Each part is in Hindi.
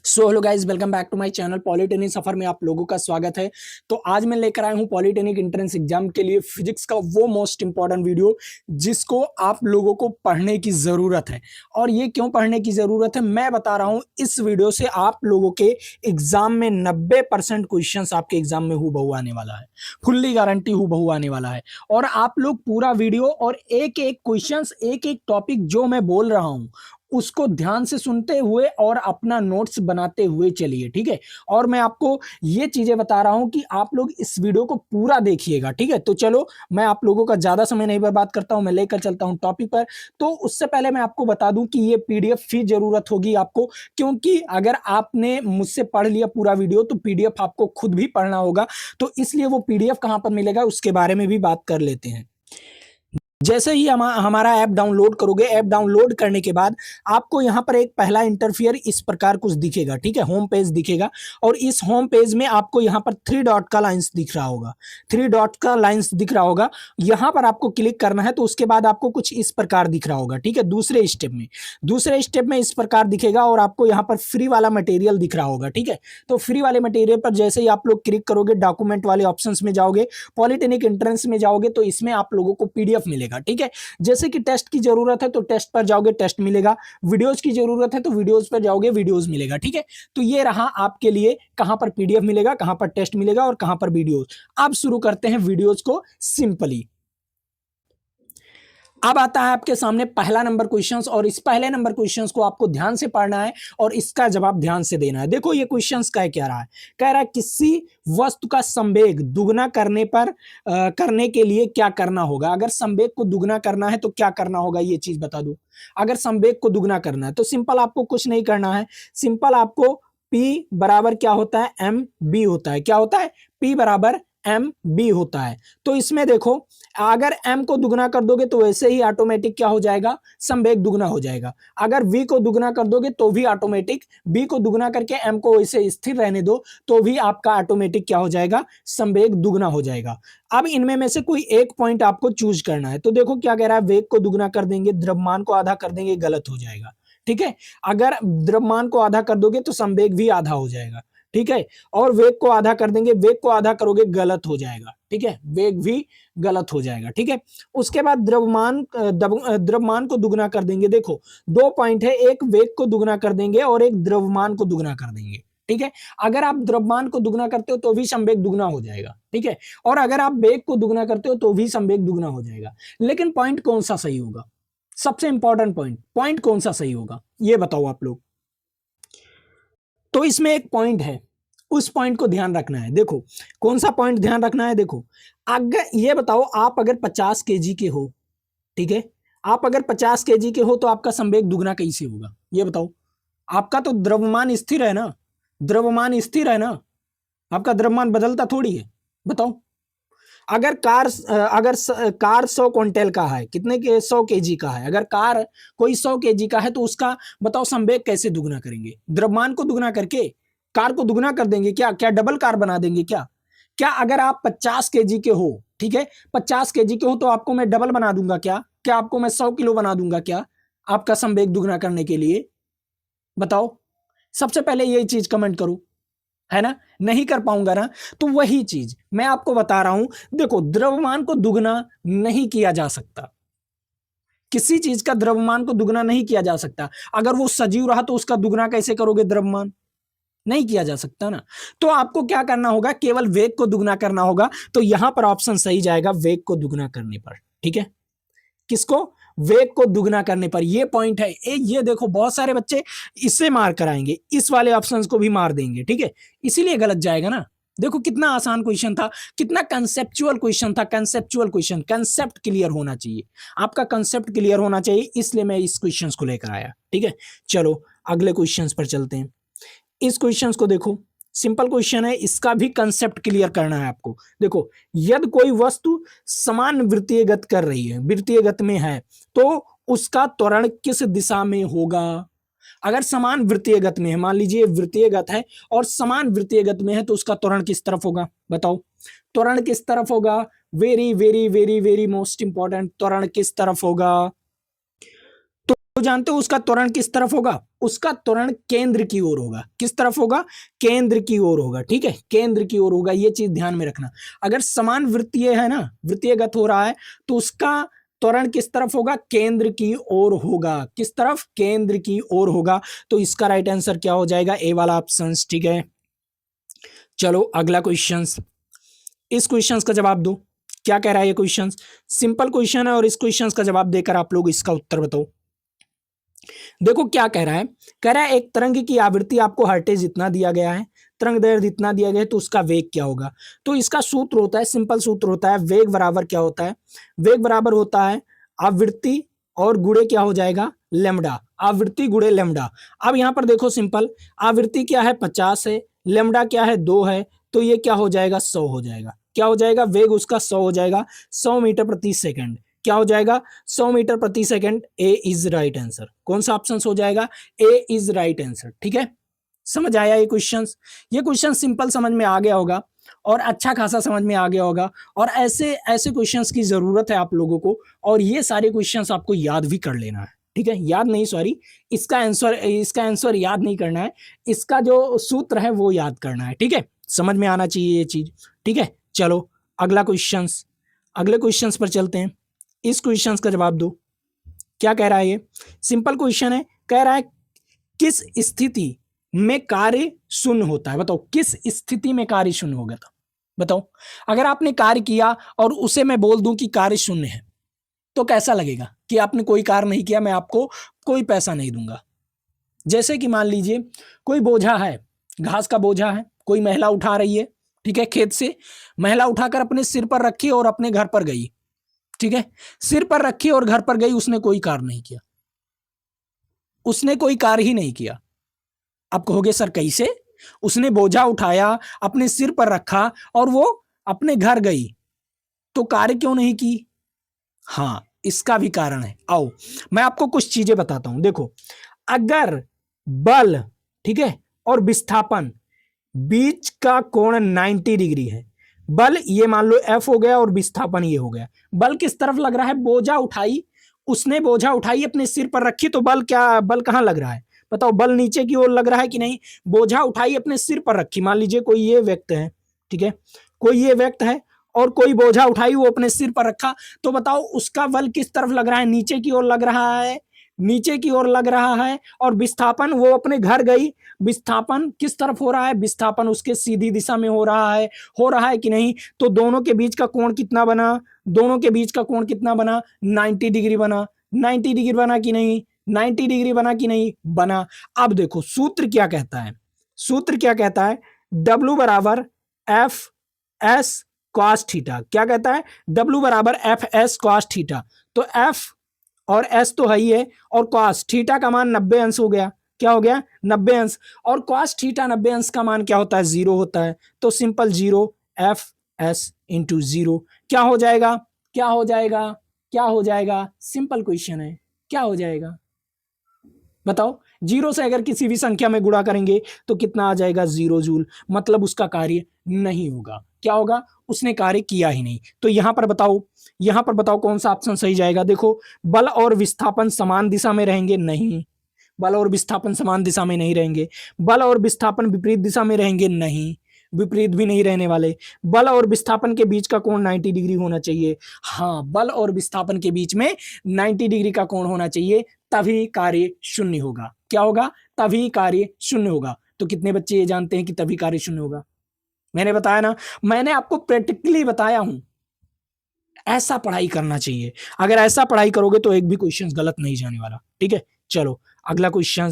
So hello guys, welcome back to my channel. Polytechnic सफर में आप लोगों का स्वागत है। तो आज मैं लेकर आया हूं पॉलिटेक्निक एंट्रेंस एग्जाम के लिए फिजिक्स का वो मोस्ट इंपॉर्टेंट वीडियो जिसको आप लोगों को पढ़ने की जरूरत है। और ये क्यों पढ़ने की जरूरत है मैं बता रहा हूं। इस वीडियो से आप लोगों के एग्जाम में 90% क्वेश्चन आपके एग्जाम में हूबहू आने वाला है। फुल्ली गारंटी हूबहू आने वाला है। और आप लोग पूरा वीडियो और एक एक क्वेश्चन, एक एक टॉपिक जो मैं बोल रहा हूं उसको ध्यान से सुनते हुए और अपना नोट्स बनाते हुए चलिए, ठीक है। और मैं आपको ये चीजें बता रहा हूं कि आप लोग इस वीडियो को पूरा देखिएगा, ठीक है। तो चलो, मैं आप लोगों का ज्यादा समय नहीं बर्बाद करता हूं, मैं लेकर चलता हूं टॉपिक पर। तो उससे पहले मैं आपको बता दूं कि ये पीडीएफ की जरूरत होगी आपको, क्योंकि अगर आपने मुझसे पढ़ लिया पूरा वीडियो तो पीडीएफ आपको खुद भी पढ़ना होगा। तो इसलिए वो पीडीएफ कहां पर मिलेगा उसके बारे में भी बात कर लेते हैं। जैसे ही हमारा ऐप डाउनलोड करोगे, ऐप डाउनलोड करने के बाद आपको यहाँ पर एक पहला इंटरफेयर इस प्रकार कुछ दिखेगा, ठीक है। होम पेज दिखेगा और इस होम पेज में आपको यहाँ पर 3 डॉट का लाइंस दिख रहा होगा। 3 डॉट का लाइंस दिख रहा होगा, यहाँ पर आपको क्लिक करना है। तो उसके बाद आपको कुछ इस प्रकार दिख रहा होगा, ठीक है। दूसरे स्टेप में इस प्रकार दिखेगा और आपको यहाँ पर फ्री वाला मटेरियल दिख रहा होगा, ठीक है। तो फ्री वाले मटेरियल पर जैसे ही आप लोग क्लिक करोगे, डॉक्यूमेंट वाले ऑप्शन में जाओगे, पॉलिटेक्निक एंट्रेंस में जाओगे, तो इसमें आप लोगों को पीडीएफ मिलेगा, ठीक है। जैसे कि टेस्ट की जरूरत है तो टेस्ट पर जाओगे, टेस्ट मिलेगा। वीडियोज की जरूरत है तो वीडियोज पर जाओगे, वीडियोज मिलेगा, ठीक है। तो ये रहा आपके लिए कहां पर पीडीएफ मिलेगा, कहां पर टेस्ट मिलेगा और कहां पर वीडियोज। अब शुरू करते हैं वीडियोज को सिंपली। अब आता है आपके सामने पहला नंबर क्वेश्चंस, और इस पहले नंबर क्वेश्चंस को आपको ध्यान से पढ़ना है और इसका जवाब ध्यान से देना है। देखो ये क्वेश्चंस कह रहा है, किसी वस्तु का संवेग दुगना करने के लिए क्या करना होगा। अगर संवेग को दुगना करना है तो क्या करना होगा, ये चीज बता दो। अगर संवेग को दुगना करना है तो सिंपल आपको कुछ नहीं करना है। सिंपल आपको P बराबर क्या होता है, एम बी होता है। क्या होता है, P बराबर एम बी होता है। तो इसमें देखो, अगर m को दुगना कर दोगे तो वैसे ही ऑटोमेटिक क्या हो जाएगा, संवेग दुगना हो जाएगा। अगर v को दुगना कर दोगे तो भी ऑटोमेटिक, b को दुगना करके m को वैसे स्थिर रहने दो तो भी आपका ऑटोमेटिक क्या हो जाएगा, संवेग दुगना हो जाएगा। अब इनमें में से कोई एक पॉइंट आपको चूज करना है। तो देखो क्या कह रहा है, वेग को दुगना कर देंगे, द्रव्यमान को आधा कर देंगे, गलत हो जाएगा, ठीक है। अगर द्रव्यमान को आधा कर दोगे तो संवेग भी आधा हो जाएगा, ठीक है। और वेग को आधा कर देंगे, वेग को आधा करोगे गलत हो जाएगा, ठीक है। वेग भी गलत हो जाएगा, ठीक है। उसके बाद द्रव्यमान को दुगना कर देंगे। देखो 2 पॉइंट है, एक वेग को दुगना कर देंगे और एक द्रव्यमान को दुगना कर देंगे, ठीक है। अगर आप द्रव्यमान को दुगना करते हो तो भी संवेग दुगना हो जाएगा, ठीक है। और अगर आप वेग को दुगना करते हो तो भी संवेग दुगना हो जाएगा। लेकिन पॉइंट कौन सा सही होगा, सबसे इंपॉर्टेंट पॉइंट कौन सा सही होगा ये बताओ आप लोग। तो इसमें एक पॉइंट है, उस पॉइंट को ध्यान रखना है। देखो कौन सा पॉइंट ध्यान रखना है, देखो अगर ये बताओ, आप अगर 50 केजी के हो, ठीक है, आप अगर 50 केजी के हो तो आपका संवेग दुगना कैसे होगा ये बताओ। आपका तो द्रव्यमान स्थिर है ना, द्रव्यमान स्थिर है ना, आपका द्रव्यमान बदलता थोड़ी है। बताओ, अगर कार 100 क्विंटल का है, कितने के 100 केजी का है, अगर कार कोई 100 केजी का है तो उसका बताओ संवेग कैसे दुगना करेंगे, द्रव्यमान को दुगना करके कार को दुगना कर देंगे क्या, क्या डबल कार बना देंगे क्या। क्या अगर आप 50 केजी के हो, ठीक है, 50 केजी के हो तो आपको मैं डबल बना दूंगा क्या, क्या आपको मैं 100 किलो बना दूंगा क्या, आपका संवेग दुगना करने के लिए। बताओ, सबसे पहले यही चीज कमेंट करो, है ना। नहीं कर पाऊंगा ना, तो वही चीज मैं आपको बता रहा हूं। देखो द्रव्यमान को दुगना नहीं किया जा सकता, किसी चीज का द्रव्यमान को दुगना नहीं किया जा सकता। अगर वो सजीव रहा तो उसका दुगना कैसे करोगे, द्रव्यमान नहीं किया जा सकता ना। तो आपको क्या करना होगा, केवल वेग को दुगना करना होगा। तो यहां पर ऑप्शन सही जाएगा, वेग को दुगना करने पर, ठीक है। किसको, वेग को दुगना करने पर। ये पॉइंट है। ये देखो बहुत सारे बच्चे इससे मार कराएंगे, इस वाले ऑप्शंस को भी मार देंगे, ठीक है, इसीलिए गलत जाएगा ना। देखो कितना आसान क्वेश्चन था, कितना कंसेप्चुअल क्वेश्चन था। कंसेप्चुअल क्वेश्चन, कंसेप्ट क्लियर होना चाहिए, आपका कंसेप्ट क्लियर होना चाहिए, इसलिए मैं इस क्वेश्चन को लेकर आया, ठीक है। चलो अगले क्वेश्चन पर चलते हैं। इस क्वेश्चन को देखो, सिंपल क्वेश्चन है, इसका भी कंसेप्ट क्लियर करना है आपको। देखो, यदि कोई वस्तु समान वृत्तीय गति कर रही है, वृत्तीय गति में है, तो उसका त्वरण किस दिशा में होगा। अगर समान वृत्तीय गति में है, मान लीजिए वृत्तीय गति है और समान वृत्तीय गति में है, तो उसका त्वरण किस तरफ होगा, बताओ। त्वरण किस तरफ होगा, very very very very most important, त्वरण किस तरफ होगा। तो जानते हो उसका त्वरण किस तरफ होगा? उसका त्वरण केंद्र की ओर होगा। किस तरफ होगा? केंद्र की ओर होगा। ठीक है, केंद्र की ओर होगा, ये चीज ध्यान में रखना। अगर समान वृत्तीय है ना, वृत्तीयगत हो रहा है, तो उसका त्वरण किस तरफ होगा? केंद्र की ओर होगा। किस तरफ? केंद्र की ओर होगा। तो इसका राइट आंसर क्या हो जाएगा? ए वाला ऑप्शन। ठीक है, चलो अगला क्वेश्चन। इस क्वेश्चन का जवाब दो। क्या कह रहा है ये क्वेश्चन? सिंपल क्वेश्चन है और इस क्वेश्चन का जवाब देकर आप लोग इसका उत्तर बताओ। देखो क्या कह रहा है। कह रहा है एक तरंग की आवृत्ति आपको हर्टेज इतना दिया गया है, तरंग दैर्ध्य इतना दिया गया है, तो उसका वेग क्या होगा? तो इसका सूत्र होता है, सिंपल सूत्र होता है, वेग बराबर क्या होता है? वेग बराबर होता है आवृत्ति और गुणे क्या हो जाएगा? लेमडा। आवृत्ति गुणे लेमडा। अब यहां पर देखो सिंपल, आवृत्ति क्या है? 50 है, लेमडा क्या है? 2 है, तो ये क्या हो जाएगा? 100 हो जाएगा। क्या हो जाएगा? वेग उसका 100 हो जाएगा, 100 मीटर प्रति सेकंड। क्या हो जाएगा? 100 मीटर प्रति second. A is right answer. कौन सा ऑप्शन हो जाएगा? ए इज राइट आंसर। ठीक है, समझ आया ये क्वेश्चन? ये क्वेश्चन सिंपल समझ में आ गया होगा और अच्छा खासा समझ में आ गया होगा, और ऐसे ऐसे क्वेश्चंस की जरूरत है आप लोगों को, और ये सारे क्वेश्चंस आपको याद भी कर लेना है। ठीक है, याद नहीं, सॉरी, इसका आंसर याद नहीं करना है, इसका जो सूत्र है वो याद करना है। ठीक है, समझ में आना चाहिए ये चीज। ठीक है, चलो अगला क्वेश्चन, अगले क्वेश्चन पर चलते हैं। इस क्वेश्चन का जवाब दो। क्या कह रहा है ये? सिंपल क्वेश्चन है। कह रहा है किस स्थिति में कार्य शून्य होता है? बताओ किस स्थिति में कार्य शून्य होगा? था बताओ, अगर आपने कार्य किया और उसे मैं बोल दूं कि कार्य शून्य है, तो कैसा लगेगा कि आपने कोई कार्य नहीं किया, मैं आपको कोई पैसा नहीं दूंगा। जैसे कि मान लीजिए कोई बोझा है, घास का बोझा है, कोई महिला उठा रही है, ठीक है, खेत से महिला उठाकर अपने सिर पर रखी और अपने घर पर गई। ठीक है, सिर पर रखी और घर पर गई, उसने कोई कार्य नहीं किया, उसने कोई कार्य ही नहीं किया। आप कहोगे सर कैसे? उसने बोझा उठाया, अपने सिर पर रखा और वो अपने घर गई, तो कार्य क्यों नहीं की? हाँ, इसका भी कारण है। आओ मैं आपको कुछ चीजें बताता हूं। देखो, अगर बल, ठीक है, और विस्थापन बीच का कोण 90 डिग्री है, बल ये मान लो F हो गया और विस्थापन ये हो गया, बल किस तरफ लग रहा है? बोझा उठाई, उसने बोझा उठाई अपने सिर पर रखी, तो बल क्या, बल कहां लग रहा है? बताओ, बल नीचे की ओर लग रहा है कि नहीं? बोझा उठाई अपने सिर पर रखी, मान लीजिए कोई ये व्यक्ति है, ठीक है, कोई ये व्यक्ति है और कोई बोझा उठाई वो अपने सिर पर रखा, तो बताओ उसका बल किस तरफ लग रहा है? नीचे की ओर लग रहा है, नीचे की ओर लग रहा है। और विस्थापन, वो अपने घर गई, विस्थापन किस तरफ हो रहा है? विस्थापन उसके सीधी दिशा में हो रहा है कि नहीं? तो दोनों के बीच का कोण कितना बना? दोनों के बीच का कोण कितना बना? 90 डिग्री बना। 90 डिग्री बना कि नहीं? 90 डिग्री बना कि नहीं? बना। अब देखो सूत्र क्या कहता है, सूत्र क्या कहता है? W बराबर एफ एस कॉस थीटा। क्या कहता है? W बराबर एफ एस कॉस थीटा। तो एफ और एस तो है ही है, और कॉस थीटा का मान 90 अंश हो गया। क्या हो गया? 90 अंश। और कॉस थीटा 90 अंश का मान क्या होता है? 0 होता है। तो सिंपल 0 एफ एस इंटू 0 क्या हो जाएगा? क्या हो जाएगा? क्या हो जाएगा? सिंपल क्वेश्चन है, क्या हो जाएगा बताओ? 0 से अगर किसी भी संख्या में गुणा करेंगे तो कितना आ जाएगा? 0 जूल। मतलब उसका कार्य नहीं होगा। क्या होगा? उसने कार्य किया ही नहीं। तो यहां पर बताओ, यहां पर बताओ कौन सा ऑप्शन सही जाएगा? देखो, बल और विस्थापन समान दिशा में रहेंगे? नहीं, बल और विस्थापन समान दिशा में नहीं रहेंगे। बल और विस्थापन विपरीत दिशा में रहेंगे? नहीं, विपरीत भी नहीं रहने वाले। बल और विस्थापन के बीच का कोण 90 डिग्री होना चाहिए। हाँ, बल और विस्थापन के बीच में 90 डिग्री का कोण होना चाहिए, तभी कार्य शून्य होगा। क्या होगा? तभी कार्य शून्य होगा। तो कितने बच्चे ये जानते हैं कि तभी कार्य शून्य होगा? मैंने बताया ना, मैंने आपको प्रैक्टिकली बताया हूं। ऐसा पढ़ाई करना चाहिए। अगर ऐसा पढ़ाई करोगे तो एक भी क्वेश्चन गलत नहीं जाने वाला। ठीक है, चलो अगला क्वेश्चन।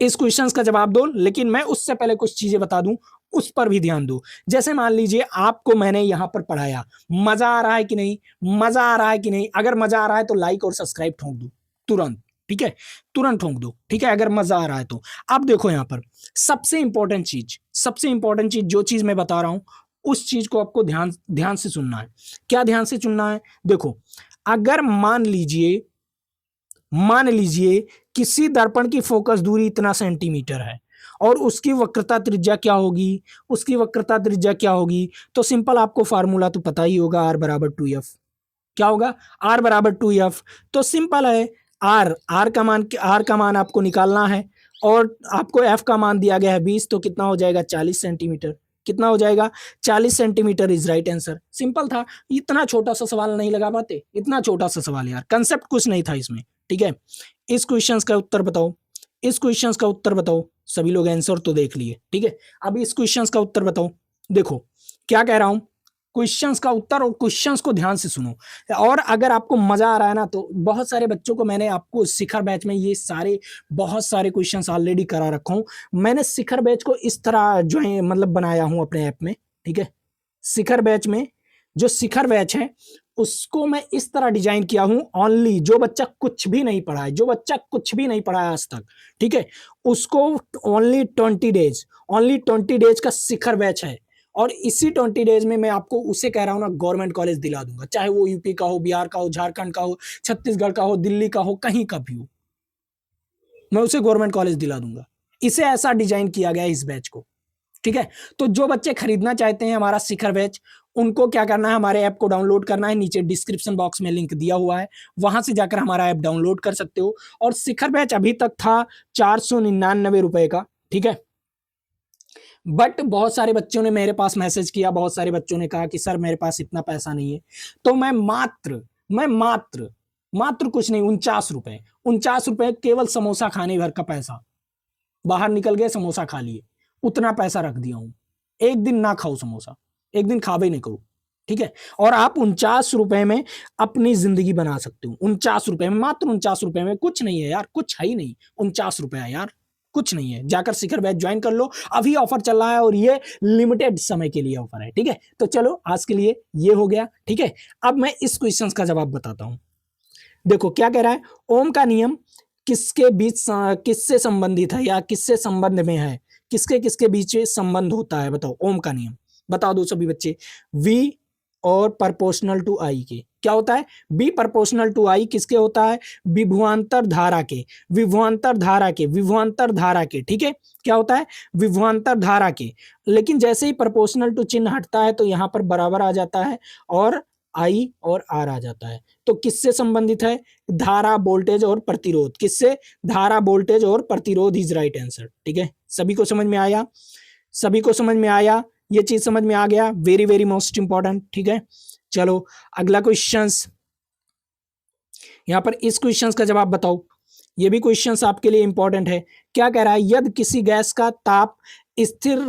इस क्वेश्चन का जवाब दो, लेकिन मैं उससे पहले कुछ चीजें बता दूं, उस पर भी ध्यान दो। जैसे मान लीजिए आपको मैंने यहां पर पढ़ाया, मजा आ रहा है कि नहीं? मजा आ रहा है कि नहीं? अगर मजा आ रहा है तो लाइक और सब्सक्राइब ठोक दो तुरंत। ठीक है, तुरंत ठोक दो। ठीक है, अगर मजा आ रहा है तो। अब देखो यहां पर सबसे इंपॉर्टेंट चीज, सबसे इंपॉर्टेंट चीज, जो चीज मैं बता रहा हूं उस चीज को आपको ध्यान ध्यान से सुनना है। क्या ध्यान से सुनना है? देखो, अगर मान लीजिए किसी दर्पण की फोकस दूरी इतना सेंटीमीटर है और उसकी वक्रता त्रिज्या क्या होगी? उसकी वक्रता त्रिज्या क्या होगी? तो सिंपल आपको फार्मूला तो पता ही होगा, R बराबर 2F। क्या होगा, r बराबर 2f। तो सिंपल है, r का मान आपको निकालना है और आपको f का मान दिया गया है 20, तो कितना हो जाएगा 40 सेंटीमीटर। कितना हो जाएगा 40 centimetre is right answer. Simple था, इतना छोटा सा सवाल नहीं लगा पाते, इतना छोटा सा सवाल यार, कंसेप्ट कुछ नहीं था इसमें। ठीक है, इस क्वेश्चंस का उत्तर बताओ, इस क्वेश्चंस का उत्तर बताओ। सभी लोग आंसर तो देख लिए, ठीक है, अब इस क्वेश्चंस का उत्तर बताओ। देखो क्या कह रहा हूं, क्वेश्चंस का उत्तर, और क्वेश्चंस को ध्यान से सुनो। और अगर आपको मजा आ रहा है ना, तो बहुत सारे बच्चों को मैंने आपको शिखर बैच में ये सारे बहुत सारे क्वेश्चंस ऑलरेडी करा रखा हूं। मैंने शिखर बैच को इस तरह जो है मतलब बनाया हूं अपने ऐप में। ठीक है, शिखर बैच में, जो शिखर बैच है उसको मैं इस तरह डिजाइन किया हूं, ओनली जो बच्चा कुछ भी नहीं पढ़ा है, जो बच्चा कुछ भी नहीं पढ़ा है आज तक, ठीक है, उसको ओनली 20 डेज, ओनली 20 डेज का शिखर बैच है। और इसी 20 डेज में मैं आपको उसे कह रहा हूं ना, गवर्नमेंट कॉलेज दिला दूंगा, चाहे वो यूपी का हो, बिहार का हो, झारखंड का हो, छत्तीसगढ़ का हो, दिल्ली का हो, कहीं का भी हो, मैं उसे गवर्नमेंट कॉलेज दिला दूंगा। इसे ऐसा डिजाइन किया गया है इस बैच को। ठीक है, तो जो बच्चे खरीदना चाहते हैं हमारा शिखर बैच, उनको क्या करना है, हमारे ऐप को डाउनलोड करना है, नीचे डिस्क्रिप्शन बॉक्स में लिंक दिया हुआ है, वहां से जाकर हमारा ऐप डाउनलोड कर सकते हो। और शिखर बैच अभी तक था 499 रुपए का। ठीक है, बट बहुत सारे बच्चों ने मेरे पास मैसेज किया, बहुत सारे बच्चों ने कहा कि सर मेरे पास इतना पैसा नहीं है, तो मैं मात्र कुछ नहीं, 49 रुपए, 49 रुपए केवल समोसा खाने भर का पैसा, बाहर निकल गए समोसा खा लिए, उतना पैसा रख दिया हूं। एक दिन ना खाओ समोसा, एक दिन खावे नहीं करो। ठीक है, और आप 49 रुपए में अपनी जिंदगी बना सकते हो। 49 रुपए में, मात्र 49 रुपए में, कुछ नहीं है यार, कुछ है ही नहीं, 49 रुपए है यार, कुछ नहीं है। जाकर शिखर बैच ज्वाइन कर लो, अभी ऑफर चल रहा है और ये लिमिटेड समय के लिए ऑफर है। ठीक है, तो चलो आज के लिए ये हो गया। ठीक है, अब मैं इस क्वेश्चन का जवाब बताता हूं। देखो क्या कह रहा है, ओम का नियम किसके बीच किससे संबंधित है या किससे संबंध में है, किसके किसके बीच संबंध होता है, बताओ ओम का नियम, बता दो सभी बच्चे। वी और प्रोपोर्शनल टू आई के क्या होता है, बी प्रोपोर्शनल टू आई किसके होता है, विभवांतर धारा के, विभवांतर धारा के, विभवांतर धारा के। ठीक है, क्या होता है, विभवांतर धारा के। लेकिन जैसे ही प्रोपोर्शनल टू चिन्ह हटता है तो यहां पर बराबर आ जाता है और आई और आर आ जाता है। तो किससे संबंधित है, धारा, वोल्टेज और प्रतिरोध। किससे, धारा, वोल्टेज और प्रतिरोध इज राइट आंसर। ठीक है, सभी को समझ में आया, सभी को समझ में आया, ये चीज समझ में आ गया, वेरी वेरी मोस्ट इंपॉर्टेंट। ठीक है, चलो अगला क्वेश्चंस, यहां पर इस क्वेश्चंस का जवाब बताओ। ये भी क्वेश्चंस आपके लिए इंपॉर्टेंट है। क्या कह रहा है, यदि किसी गैस का ताप स्थिर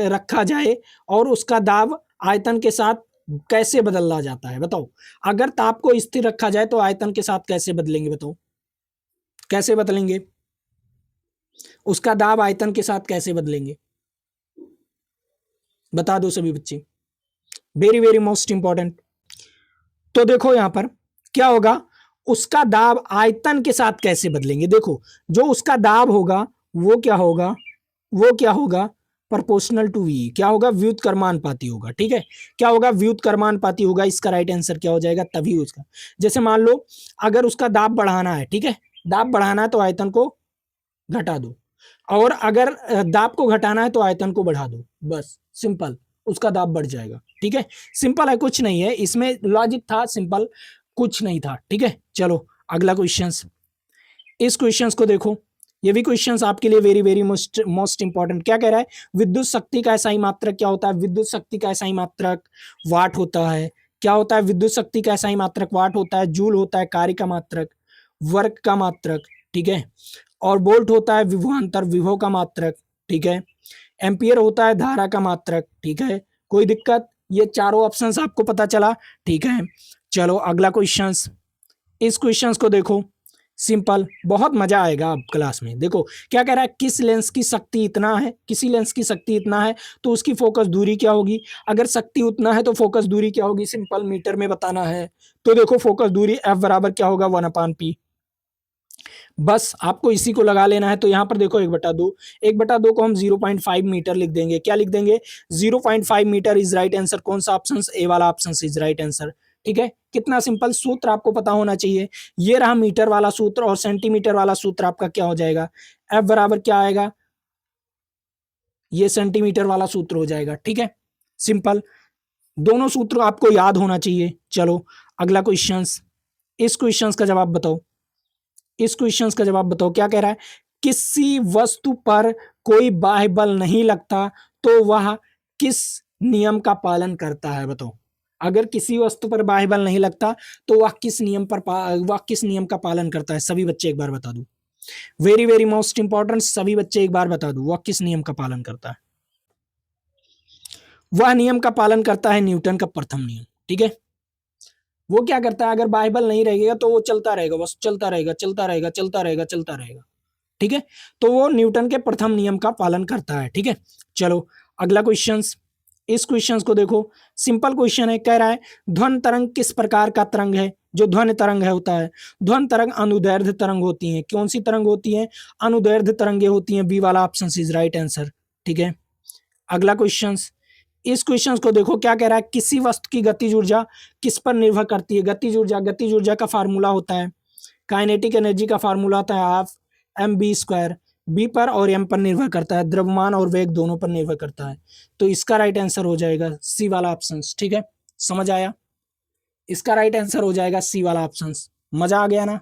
रखा जाए और उसका दाब आयतन के साथ कैसे बदला जाता है, बताओ। अगर ताप को स्थिर रखा जाए तो आयतन के साथ कैसे बदलेंगे, बताओ कैसे बदलेंगे, उसका दाब आयतन के साथ कैसे बदलेंगे, बता दो सभी बच्चे, वेरी वेरी मोस्ट इंपॉर्टेंट। तो देखो यहां पर क्या होगा, उसका दाब आयतन के साथ कैसे बदलेंगे। देखो जो उसका दाब होगा वो क्या होगा, वो क्या होगा, प्रोपोर्शनल टू वी, क्या होगा, व्युत्क्रमानुपाती होगा। ठीक है, क्या होगा, व्युत्क्रमानुपाती होगा। इसका राइट आंसर क्या हो जाएगा, तभी उसका, जैसे मान लो अगर उसका दाब बढ़ाना है, ठीक है, दाब बढ़ाना है तो आयतन को घटा दो, और अगर दाब को घटाना है तो आयतन को बढ़ा दो, बस सिंपल, उसका दाब बढ़ जाएगा। ठीक है, सिंपल है, कुछ नहीं है इसमें, लॉजिक था सिंपल, कुछ नहीं था। ठीक है, चलो अगला क्वेश्चंस, इस क्वेश्चंस को देखो, ये भी क्वेश्चंस आपके लिए वेरी वेरी मोस्ट इंपॉर्टेंट। क्या कह रहा है, विद्युत शक्ति का एसआई मात्रक क्या होता है, विद्युत शक्ति का एसआई मात्रक वाट होता है। क्या होता है, विद्युत शक्ति का एसआई मात्रक वाट होता है, जूल होता है कार्य का मात्रक, वर्क का मात्रक। ठीक है, और वोल्ट होता है विभवांतर, विभव का मात्रक। ठीक है, एम्पियर होता है धारा का मात्रक। ठीक है, कोई दिक्कत, ये चारों ऑप्शंस आपको पता चला। ठीक है, चलो अगला क्वेश्चंस, इस क्वेश्चंस को देखो, सिंपल, बहुत मजा आएगा अब क्लास में। देखो क्या कह रहा है, किस लेंस की शक्ति इतना है, किसी लेंस की शक्ति इतना है तो उसकी फोकस दूरी क्या होगी। अगर शक्ति उतना है तो फोकस दूरी क्या होगी, सिंपल मीटर में बताना है। तो देखो फोकस दूरी एफ बराबर क्या होगा, 1/p। बस आपको इसी को लगा लेना है। तो यहाँ पर देखो 1/2, 1/2 को हम 0.5 मीटर लिख देंगे। क्या लिख देंगे, 0.5 मीटर इज राइट आंसर। कौन सा ऑप्शन, ए वाला ऑप्शन इज राइट आंसर। ठीक है, कितना सिंपल, सूत्र आपको पता होना चाहिए। ये रहा मीटर वाला सूत्र, और सेंटीमीटर वाला सूत्र आपका क्या हो जाएगा, एफ बराबर क्या आएगा, ये सेंटीमीटर वाला सूत्र हो जाएगा। ठीक है, सिंपल, दोनों सूत्र आपको याद होना चाहिए। चलो अगला क्वेश्चंस, इस क्वेश्चंस का जवाब बताओ। इस क्वेश्चंस का जवाब बताओ, क्या कह रहा है? किसी वस्तु पर कोई बाह्य बल नहीं लगता तो वह किस नियम का पालन करता है? बताओ, अगर किसी वस्तु पर बाह्य बल नहीं लगता तो वह किस नियम का पालन करता है? सभी बच्चे एक बार बता दो, वेरी वेरी मोस्ट इंपॉर्टेंट, सभी बच्चे एक बार बता दो, वह किस नियम का पालन करता है? वह नियम का पालन करता है न्यूटन का प्रथम नियम। ठीक है, वो क्या करता है, अगर बाह्य बल नहीं रहेगा तो वो चलता रहेगा, बस चलता रहेगा, चलता रहेगा, चलता रहेगा, चलता रहेगा। ठीक है, तो वो न्यूटन के प्रथम नियम का पालन करता है। ठीक है, चलो अगला क्वेश्चन, इस क्वेश्चन को देखो, सिंपल क्वेश्चन है। कह रहा है ध्वनि तरंग किस प्रकार का तरंग है? जो ध्वनि तरंग है होता है, ध्वनि तरंग अनुदैर्ध्य तरंग होती है। कौन सी तरंग होती है? अनुदैर्ध्य तरंगे होती हैं। बी वाला ऑप्शन इज राइट आंसर। ठीक है, अगला क्वेश्चन, इस क्वेश्चन को देखो, क्या कह रहा है? किसी वस्तु की गतिज ऊर्जा किस पर निर्भर करती है? गतिज ऊर्जा का फार्मूला होता है, काइनेटिक एनर्जी का फार्मूला होता है half M V square. V पर और एम पर निर्भर करता है, द्रव्यमान और वेग दोनों पर निर्भर करता है। तो इसका राइट आंसर हो जाएगा सी वाला ऑप्शन। ठीक है, समझ आया? इसका राइट आंसर हो जाएगा सी वाला ऑप्शन। मजा आ गया ना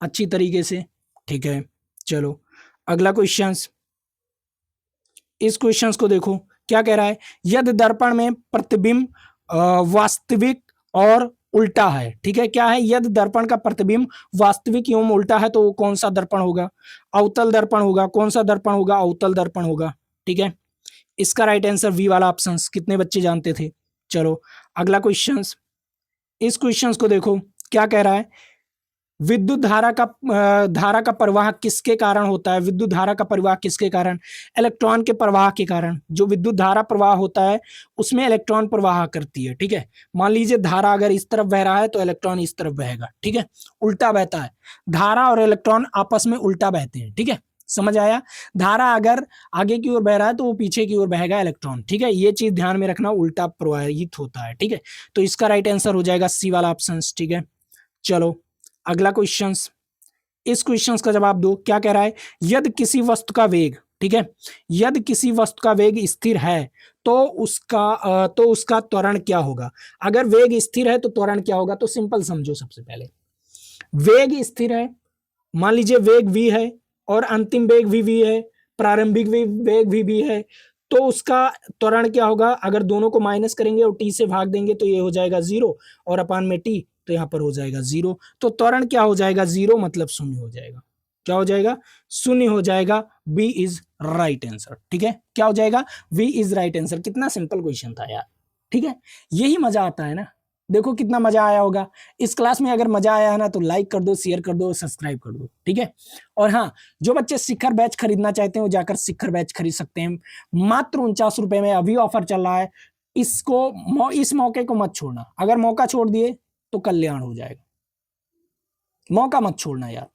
अच्छी तरीके से? ठीक है, चलो अगला क्वेश्चन, इस क्वेश्चन को देखो, क्या कह रहा है? यदि दर्पण में प्रतिबिंब वास्तविक और उल्टा है, ठीक है, क्या है? यदि दर्पण का प्रतिबिंब वास्तविक एवं उल्टा है तो कौन सा दर्पण होगा? अवतल दर्पण होगा। कौन सा दर्पण होगा? अवतल दर्पण होगा। ठीक है, इसका राइट आंसर वी वाला ऑप्शन। कितने बच्चे जानते थे? चलो अगला क्वेश्चन, इस क्वेश्चन को देखो, क्या कह रहा है? विद्युत धारा का प्रवाह किसके कारण होता है? विद्युत धारा का प्रवाह किसके कारण? इलेक्ट्रॉन के प्रवाह के कारण। जो विद्युत धारा प्रवाह होता है उसमें इलेक्ट्रॉन प्रवाह करती है। ठीक है, मान लीजिए धारा अगर इस तरफ बह रहा है तो इलेक्ट्रॉन इस तरफ बहेगा। ठीक है, उल्टा बहता है, धारा और इलेक्ट्रॉन आपस में उल्टा बहते हैं। ठीक है, समझ आया? धारा अगर आगे की ओर बह रहा है तो वो पीछे की ओर बहेगा इलेक्ट्रॉन। ठीक है, ये चीज ध्यान में रखना, उल्टा प्रवाहित होता है। ठीक है, तो इसका राइट आंसर हो जाएगा सी वाला ऑप्शन। ठीक है, चलो अगला क्वेश्चन, इस क्वेश्चन का जवाब दो। क्या कह रहा है? यदि किसी वस्तु का वेग, ठीक है, यदि किसी वस्तु का वेग स्थिर है तो उसका त्वरण क्या होगा? अगर वेग स्थिर है तो त्वरण क्या होगा? तो सिंपल समझो, सबसे पहले वेग स्थिर है, मान लीजिए वेग v है और अंतिम वेग भी v है, प्रारंभिक वेग भी v है, तो उसका त्वरण क्या होगा? अगर दोनों को माइनस करेंगे और t से भाग देंगे तो ये हो जाएगा 0 और अपान में t, तो यहाँ पर हो जाएगा 0। तो त्वरण क्या हो जाएगा? 0 मतलब शून्य हो जाएगा। क्या हो जाएगा? शून्य हो जाएगा। B is right answer. ठीक है, क्या हो जाएगा? V is right answer. कितना सिंपल क्वेश्चन था यार। ठीक है, यही मजा आता है ना। देखो कितना मजा आया होगा इस क्लास में। अगर मजा आया है ना तो लाइक कर दो, शेयर कर दो, सब्सक्राइब कर दो। ठीक है, और हाँ, जो बच्चे शिखर बैच खरीदना चाहते हैं वो जाकर शिखर बैच खरीद सकते हैं, मात्र 49 रुपए में अभी ऑफर चल रहा है। इस मौके को मत छोड़ना, अगर मौका छोड़ दिए तो कल्याण हो जाएगा। मौका मत छोड़ना यार,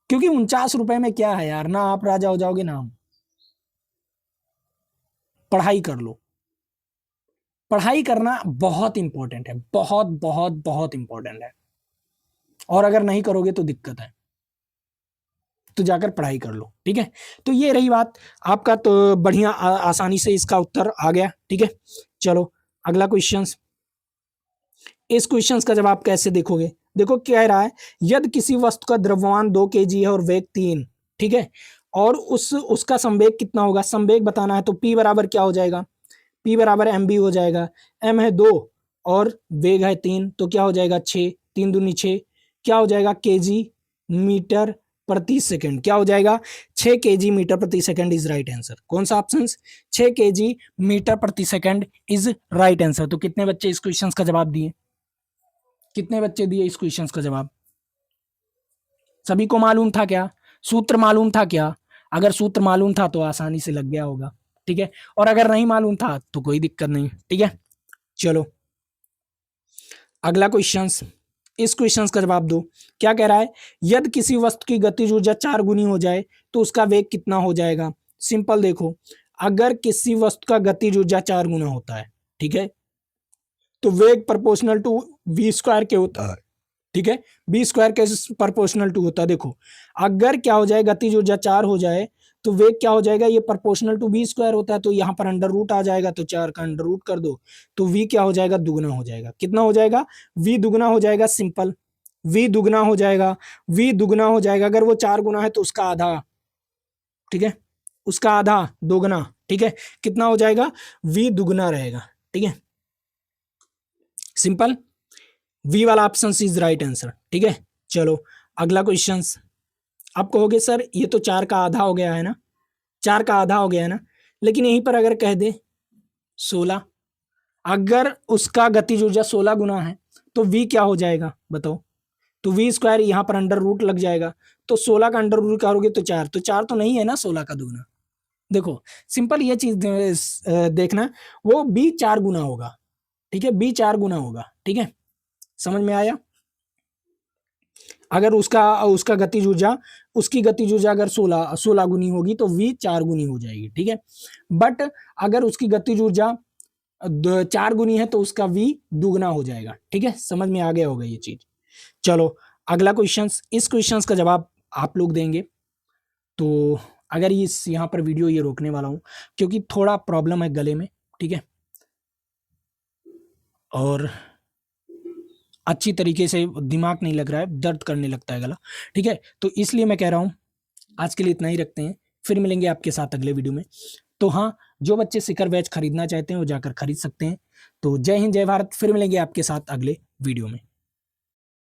क्योंकि 49 रुपए में क्या है यार, ना आप राजा हो जाओगे ना हम। पढ़ाई कर लो, पढ़ाई करना बहुत इंपॉर्टेंट है, बहुत बहुत बहुत इंपॉर्टेंट है। और अगर नहीं करोगे तो दिक्कत है, तो जाकर पढ़ाई कर लो। ठीक है, तो ये रही बात आपका। तो बढ़िया आसानी से इसका उत्तर आ गया। ठीक है, चलो अगला क्वेश्चन, इस क्वेश्चन का जवाब कैसे देखोगे? देखो क्या कह रहा है? यदि किसी वस्तु का द्रव्यमान 2 kg है और वेग 3, ठीक है, और उसका संवेग कितना होगा? संवेग बताना है तो P बराबर क्या हो जाएगा? P बराबर mb हो जाएगा। m है 2 और वेग है 3, तो क्या हो जाएगा? 6, 3 दूनी 6, क्या हो जाएगा? kg मीटर प्रति सेकंड। क्या हो जाएगा? 6 kg मीटर प्रति सेकंड इज राइट आंसर। कौन सा ऑप्शन? 6 kg मीटर प्रति सेकंड इज राइट आंसर। तो कितने बच्चे इस क्वेश्चन का जवाब दिए? कितने बच्चे दिए इस क्वेश्चन का जवाब? सभी को मालूम था क्या? सूत्र मालूम था क्या? अगर सूत्र मालूम था तो आसानी से लग गया होगा। ठीक है, और अगर नहीं मालूम था तो कोई दिक्कत नहीं। ठीक है, चलो अगला क्वेश्चन, इस क्वेश्चन का जवाब दो। क्या कह रहा है? यदि किसी वस्तु की गतिज ऊर्जा 4 गुनी हो जाए तो उसका वेग कितना हो जाएगा? सिंपल देखो, अगर किसी वस्तु का गतिज ऊर्जा 4 गुना होता है, ठीक है, तो वेग प्रोपोर्शनल टू v स्क्वायर के होता है। ठीक है, बी स्क्वायर के प्रोपोर्शनल टू होता है। देखो अगर क्या हो जाए, गतिज ऊर्जा 4 हो जाए तो वेग क्या हो जाएगा, ये प्रोपोर्शनल टू वी स्क्वायर होता है, तो यहाँ पर अंडर रूट आ जाएगा, तो 4 का अंडर रूट कर दो, तो वी क्या हो जाएगा, दुगना हो जाएगा। कितना हो जाएगा, वी दुगना हो जाएगा, सिंपल वी दुगना हो जाएगा, वी दुगना हो जाएगा। अगर वो 4 गुना है तो उसका आधा, ठीक है, उसका आधा दोगुना, ठीक है, कितना हो जाएगा, वी दुगना रहेगा, ठीक है, सिंपल, वी वाला ऑप्शन इज राइट आंसर, ठीक है। चलो अगला क्वेश्चन, आप कहोगे सर ये तो 4 का आधा हो गया है ना, 4 का आधा हो गया है ना, लेकिन यहीं पर अगर कह दे 16, अगर उसका गतिज ऊर्जा 16 गुना है तो वी क्या हो जाएगा बताओ, तो वी स्क्वायर यहाँ पर अंडर रूट लग जाएगा, तो 16 का अंडर रूट करोगे तो 4, तो 4 तो नहीं है ना 16 का दुगना। देखो सिंपल ये चीज देखना, वो बी 4 गुना होगा, ठीक है, बी 4 गुना होगा, ठीक है, समझ में आया। अगर उसका उसका गतिज ऊर्जा, उसकी गतिज ऊर्जा अगर 16 गुनी होगी तो वी 4 गुनी हो जाएगी, ठीक है, बट अगर उसकी गतिज ऊर्जा 4 गुनी है तो उसका वी दुगना हो जाएगा, ठीक है, समझ में आ गया होगा ये चीज। चलो अगला क्वेश्चन, इस क्वेश्चन का जवाब आप लोग देंगे। तो अगर इस यहाँ पर वीडियो ये रोकने वाला हूँ क्योंकि थोड़ा प्रॉब्लम है गले में, ठीक है, और अच्छी तरीके से दिमाग नहीं लग रहा है, दर्द करने लगता है गला, ठीक है, तो इसलिए मैं कह रहा हूँ आज के लिए इतना ही रखते हैं, फिर मिलेंगे आपके साथ अगले वीडियो में। तो हाँ, जो बच्चे सिकर बैच खरीदना चाहते हैं वो जाकर खरीद सकते हैं। तो जय हिंद जय भारत, फिर मिलेंगे आपके साथ अगले वीडियो में।